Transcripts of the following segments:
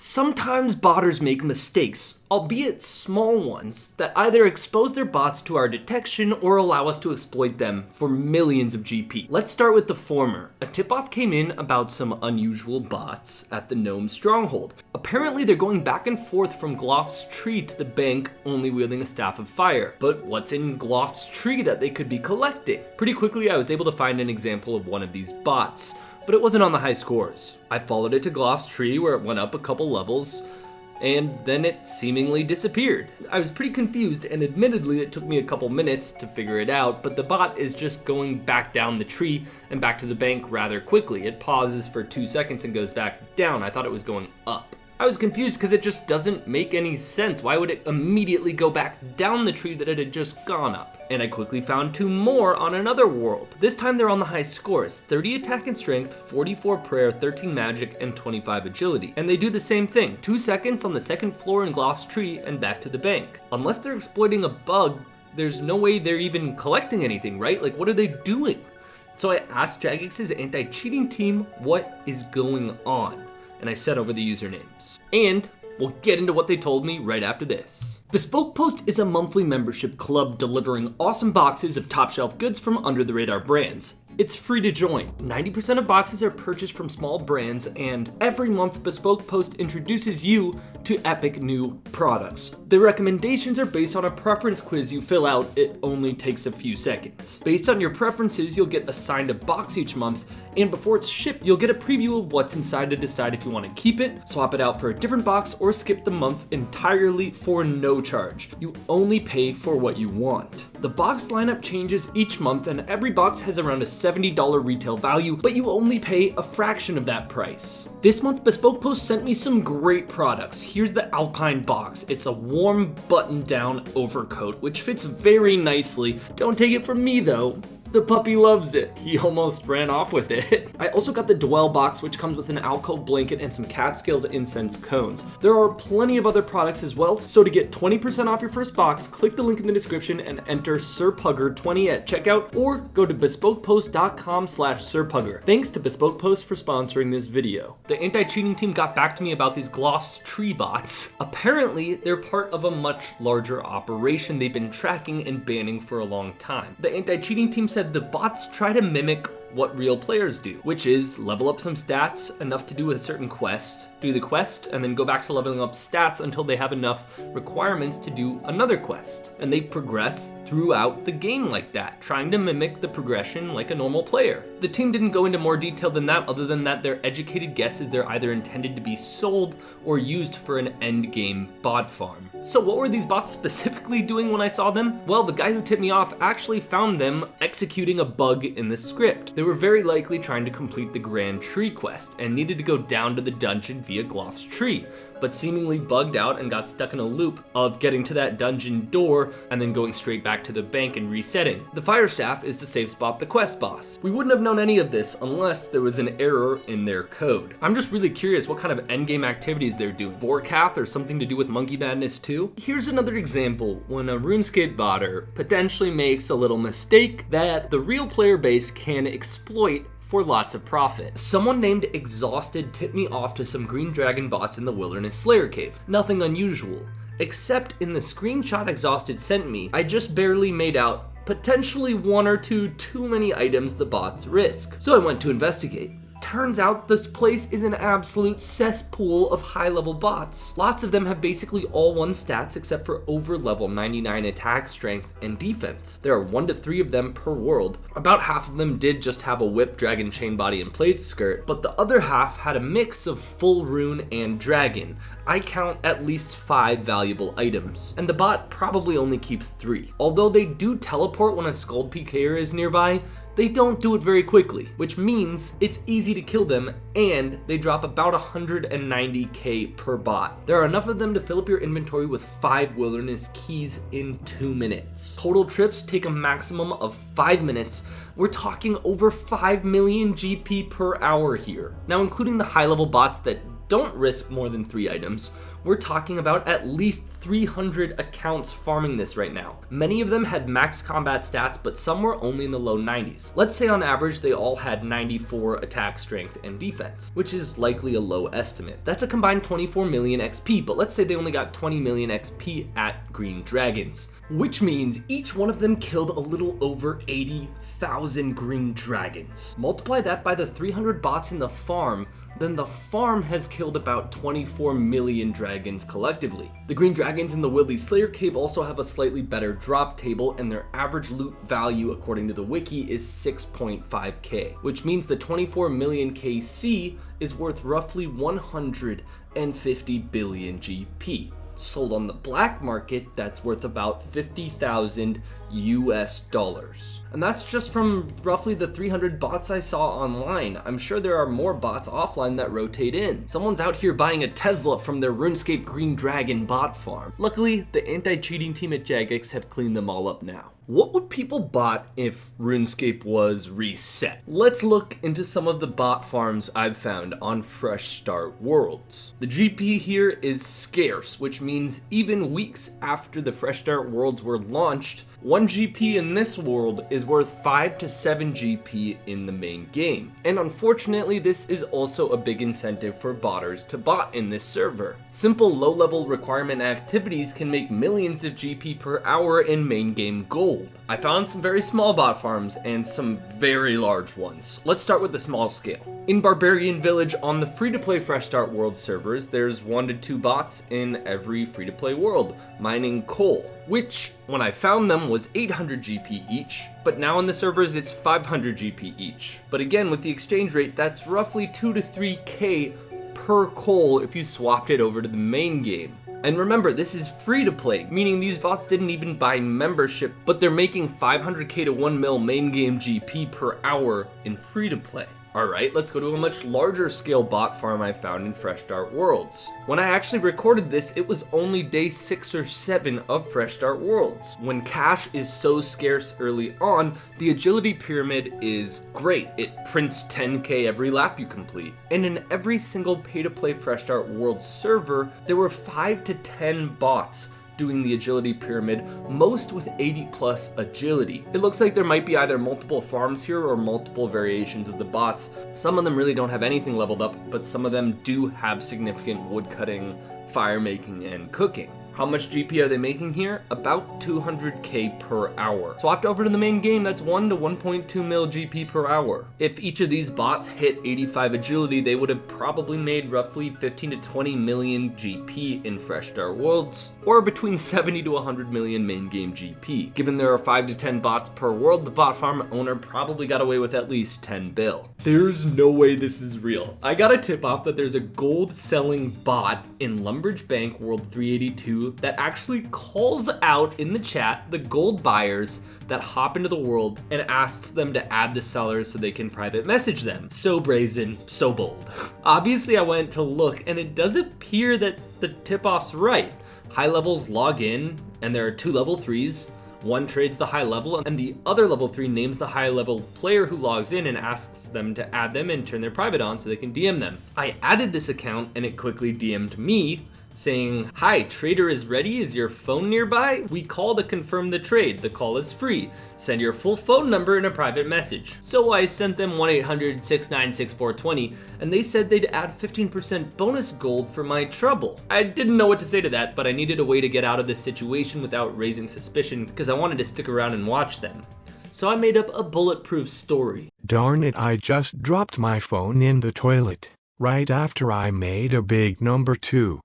Sometimes botters make mistakes, albeit small ones, that either expose their bots to our detection or allow us to exploit them for millions of GP. Let's start with the former. A tip-off came in about some unusual bots at the Gnome Stronghold. Apparently they're going back and forth from Gloff's tree to the bank, only wielding a staff of fire. But what's in Gloff's tree that they could be collecting? Pretty quickly I was able to find an example of one of these bots, but it wasn't on the high scores. I followed it to Gloff's tree where it went up a couple levels, and then it seemingly disappeared. I was pretty confused, and admittedly it took me a couple minutes to figure it out, but the bot is just going back down the tree and back to the bank rather quickly. It pauses for 2 seconds and goes back down. I thought it was going up. I was confused because it just doesn't make any sense. Why would it immediately go back down the tree that it had just gone up? And I quickly found 2 more on another world. This time they're on the high scores, 30 attack and strength, 44 prayer, 13 magic, and 25 agility. And they do the same thing, 2 seconds on the 2nd floor in Gloff's tree and back to the bank. Unless they're exploiting a bug, there's no way they're even collecting anything, right? Like, what are they doing? So I asked Jagix's anti-cheating team what is going on, and I set over the usernames. And we'll get into what they told me right after this. Bespoke Post is a monthly membership club delivering awesome boxes of top shelf goods from under the radar brands. It's free to join. 90% of boxes are purchased from small brands, and every month Bespoke Post introduces you to epic new products. The recommendations are based on a preference quiz you fill out. It only takes a few seconds. Based on your preferences, you'll get assigned a box each month, and before it's shipped, you'll get a preview of what's inside to decide if you want to keep it, swap it out for a different box, or skip the month entirely for no charge. You only pay for what you want. The box lineup changes each month, and every box has around a $70 retail value, but you only pay a fraction of that price. This month, Bespoke Post sent me some great products. Here's the Alpine box. It's a warm button-down overcoat, which fits very nicely. Don't take it from me though. The puppy loves it. He almost ran off with it. I also got the Dwell box, which comes with an alcove blanket and some Catskills incense cones. There are plenty of other products as well, so to get 20% off your first box, click the link in the description and enter sirpugger20 at checkout, or go to bespokepost.com/sirpugger. Thanks to Bespoke Post for sponsoring this video. The anti-cheating team got back to me about these Gloff's tree bots. Apparently, they're part of a much larger operation they've been tracking and banning for a long time. The anti-cheating team said the bots try to mimic what real players do, which is level up some stats enough to do a certain quest, do the quest, and then go back to leveling up stats until they have enough requirements to do another quest. And they progress throughout the game like that, trying to mimic the progression like a normal player. The team didn't go into more detail than that, other than that their educated guess is they're either intended to be sold or used for an end game bot farm. So what were these bots specifically doing when I saw them? Well, the guy who tipped me off actually found them executing a bug in the script. They were very likely trying to complete the Grand Tree quest and needed to go down to the dungeon via Gloff's tree, but seemingly bugged out and got stuck in a loop of getting to that dungeon door and then going straight back to the bank and resetting. The fire staff is to safe spot the quest boss. We wouldn't have known any of this unless there was an error in their code. I'm just really curious what kind of endgame activities they're doing. Vorkath or something to do with Monkey Madness 2? Here's another example when a Runescape botter potentially makes a little mistake that the real player base can exploit for lots of profit. Someone named Exhausted tipped me off to some green dragon bots in the Wilderness Slayer Cave. Nothing unusual, except in the screenshot Exhausted sent me, I just barely made out potentially 1 or 2 too many items the bots risk. So I went to investigate. Turns out this place is an absolute cesspool of high-level bots. Lots of them have basically all 1 stats except for over level 99 attack, strength, and defense. There are 1 to 3 of them per world. About half of them did just have a whip, dragon, chain body, and plate skirt, but the other half had a mix of full rune and dragon. I count at least 5 valuable items, and the bot probably only keeps 3. Although they do teleport when a Skuld PKer is nearby, they don't do it very quickly, which means it's easy to kill them, and they drop about 190k per bot. There are enough of them to fill up your inventory with 5 wilderness keys in 2 minutes. Total trips take a maximum of 5 minutes. We're talking over 5 million GP per hour here. Now, including the high-level bots that don't risk more than 3 items. We're talking about at least 300 accounts farming this right now. Many of them had max combat stats, but some were only in the low 90s. Let's say on average they all had 94 attack, strength, and defense, which is likely a low estimate. That's a combined 24 million XP, but let's say they only got 20 million XP at Green Dragons, which means each one of them killed a little over 80,000 green dragons. Multiply that by the 300 bots in the farm, then the farm has killed about 24 million dragons collectively. The green dragons in the Wildly Slayer cave also have a slightly better drop table, and their average loot value according to the wiki is 6.5k, which means the 24 million KC is worth roughly 150 billion GP. Sold on the black market, that's worth about 50,000 US dollars. And that's just from roughly the 300 bots I saw online. I'm sure there are more bots offline that rotate in. Someone's out here buying a Tesla from their Runescape Green Dragon bot farm. Luckily, the anti-cheating team at Jagex have cleaned them all up now. What would people bot if RuneScape was reset? Let's look into some of the bot farms I've found on Fresh Start Worlds. The GP here is scarce, which means even weeks after the Fresh Start Worlds were launched, 1 GP in this world is worth 5 to 7 GP in the main game. And unfortunately, this is also a big incentive for botters to bot in this server. Simple low-level requirement activities can make millions of GP per hour in main game gold. I found some very small bot farms and some very large ones. Let's start with the small scale. In Barbarian Village on the free-to-play Fresh Start World servers, there's 1 to 2 bots in every free-to-play world, mining coal, which, when I found them, was 800 GP each, but now in the servers it's 500 GP each. But again, with the exchange rate, that's roughly 2 to 3k per coal if you swapped it over to the main game. And remember, this is free to play, meaning these bots didn't even buy membership, but they're making 500k to 1 mil main game GP per hour in free to play. Alright, let's go to a much larger scale bot farm I found in Fresh Start Worlds. When I actually recorded this, it was only day 6 or 7 of Fresh Start Worlds. When cash is so scarce early on, the agility pyramid is great. It prints 10k every lap you complete. And in every single pay-to-play Fresh Start Worlds server, there were 5 to 10 bots doing the agility pyramid, most with 80 plus agility. It looks like there might be either multiple farms here or multiple variations of the bots. Some of them really don't have anything leveled up, but some of them do have significant wood cutting, fire making, and cooking. How much GP are they making here? About 200k per hour. Swapped over to the main game, that's 1 to 1.2 mil GP per hour. If each of these bots hit 85 agility, they would have probably made roughly 15 to 20 million GP in Fresh Start Worlds, or between 70 to 100 million main game GP. Given there are 5 to 10 bots per world, the bot farm owner probably got away with at least 10 bill. There's no way this is real. I got a tip off that there's a gold selling bot in Lumbridge Bank World 382 that actually calls out in the chat the gold buyers that hop into the world and asks them to add the sellers so they can private message them. So brazen, so bold. Obviously I went to look and it does appear that the tip-off's right. High levels log in and there are 2 level 3s. One trades the high level and the other level 3 names the high level player who logs in and asks them to add them and turn their private on so they can DM them. I added this account and it quickly DM'd me saying, "Hi, trader is ready, is your phone nearby? We call to confirm the trade, the call is free. Send your full phone number in a private message." So I sent them 1-800-696-420 and they said they'd add 15% bonus gold for my trouble. I didn't know what to say to that, but I needed a way to get out of this situation without raising suspicion because I wanted to stick around and watch them. So I made up a bulletproof story. Darn it, I just dropped my phone in the toilet, right after I made a big number 2.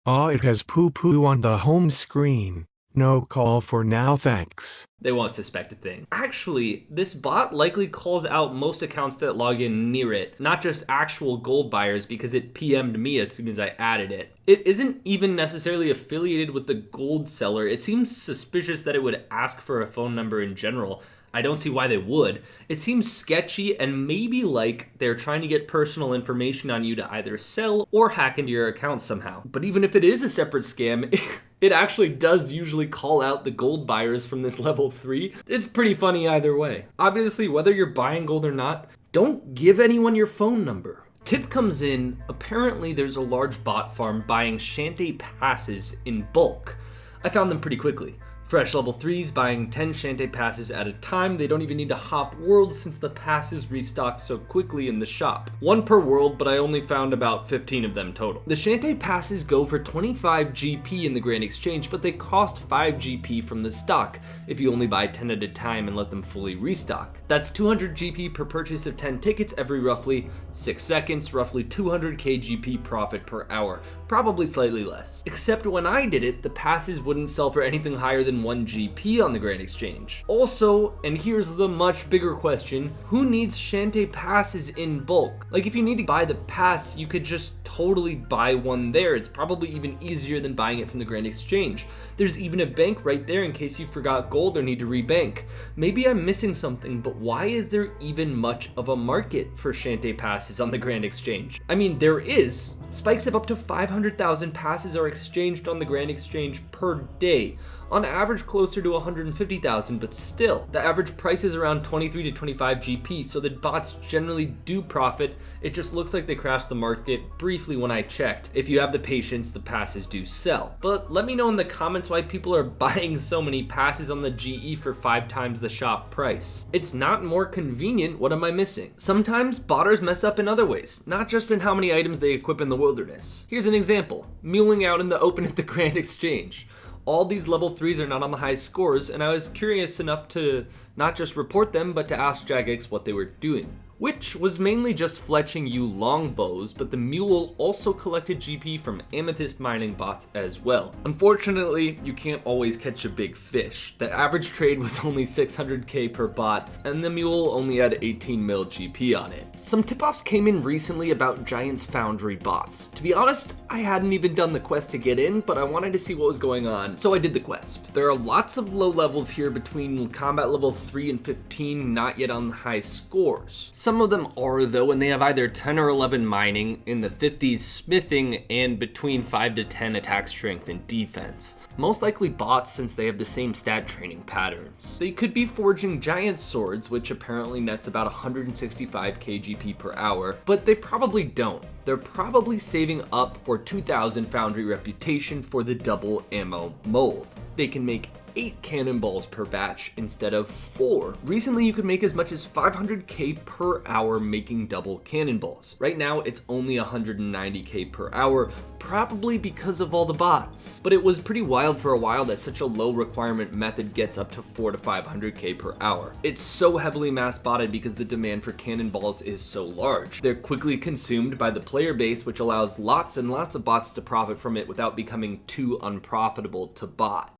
Aw, it has poo-poo on the home screen. No call for now, thanks. They won't suspect a thing. Actually, this bot likely calls out most accounts that log in near it, not just actual gold buyers because it PM'd me as soon as I added it. It isn't even necessarily affiliated with the gold seller. It seems suspicious that it would ask for a phone number in general. I don't see why they would. It seems sketchy and maybe like they're trying to get personal information on you to either sell or hack into your account somehow. But even if it is a separate scam, it actually does usually call out the gold buyers from this level 3. It's pretty funny either way. Obviously, whether you're buying gold or not, don't give anyone your phone number. Tip comes in, apparently there's a large bot farm buying Shantae passes in bulk. I found them pretty quickly. Fresh level 3s buying 10 Shantae passes at a time. They don't even need to hop worlds since the passes restock so quickly in the shop. One per world, but I only found about 15 of them total. The Shantae passes go for 25 GP in the Grand Exchange, but they cost 5 GP from the stock if you only buy 10 at a time and let them fully restock. That's 200 GP per purchase of 10 tickets every roughly 6 seconds, roughly 200k GP profit per hour. Probably slightly less. Except when I did it, the passes wouldn't sell for anything higher than 1 GP on the Grand Exchange. Also, and here's the much bigger question, who needs Shantae passes in bulk? Like, if you need to buy the pass, you could just totally buy one there. It's probably even easier than buying it from the Grand Exchange. There's even a bank right there in case you forgot gold or need to rebank. Maybe I'm missing something, but why is there even much of a market for Shantae passes on the Grand Exchange? I mean, there is. Spikes have up to 500,000 passes are exchanged on the Grand Exchange per day. On average closer to 150,000, but still. The average price is around 23 to 25 GP, so the bots generally do profit. It just looks like they crashed the market briefly when I checked. If you have the patience, the passes do sell. But let me know in the comments why people are buying so many passes on the GE for 5 times the shop price. It's not more convenient, what am I missing? Sometimes botters mess up in other ways, not just in how many items they equip in the wilderness. Here's an example, muling out in the open at the Grand Exchange. All these level 3s are not on the high scores, and I was curious enough to not just report them, but to ask Jagex what they were doing. Which was mainly just fletching you longbows, but the mule also collected GP from amethyst mining bots as well. Unfortunately, you can't always catch a big fish. The average trade was only 600k per bot, and the mule only had 18 mil GP on it. Some tip-offs came in recently about Giant's Foundry bots. To be honest, I hadn't even done the quest to get in, but I wanted to see what was going on, so I did the quest. There are lots of low levels here between combat level 3 and 15, not yet on the high scores. Some of them are though, and they have either 10 or 11 mining, in the 50s smithing, and between 5 to 10 attack strength and defense. Most likely bots since they have the same stat training patterns. They could be forging giant swords, which apparently nets about 165k GP per hour, but they probably don't. They're probably saving up for 2000 Foundry reputation for the double ammo mold. They can make 8 cannonballs per batch instead of 4. Recently, you could make as much as 500k per hour making double cannonballs. Right now, it's only 190k per hour, probably because of all the bots. But it was pretty wild for a while that such a low requirement method gets up to 4 to 500k per hour. It's so heavily mass botted because the demand for cannonballs is so large. They're quickly consumed by the player base, which allows lots and lots of bots to profit from it without becoming too unprofitable to bot.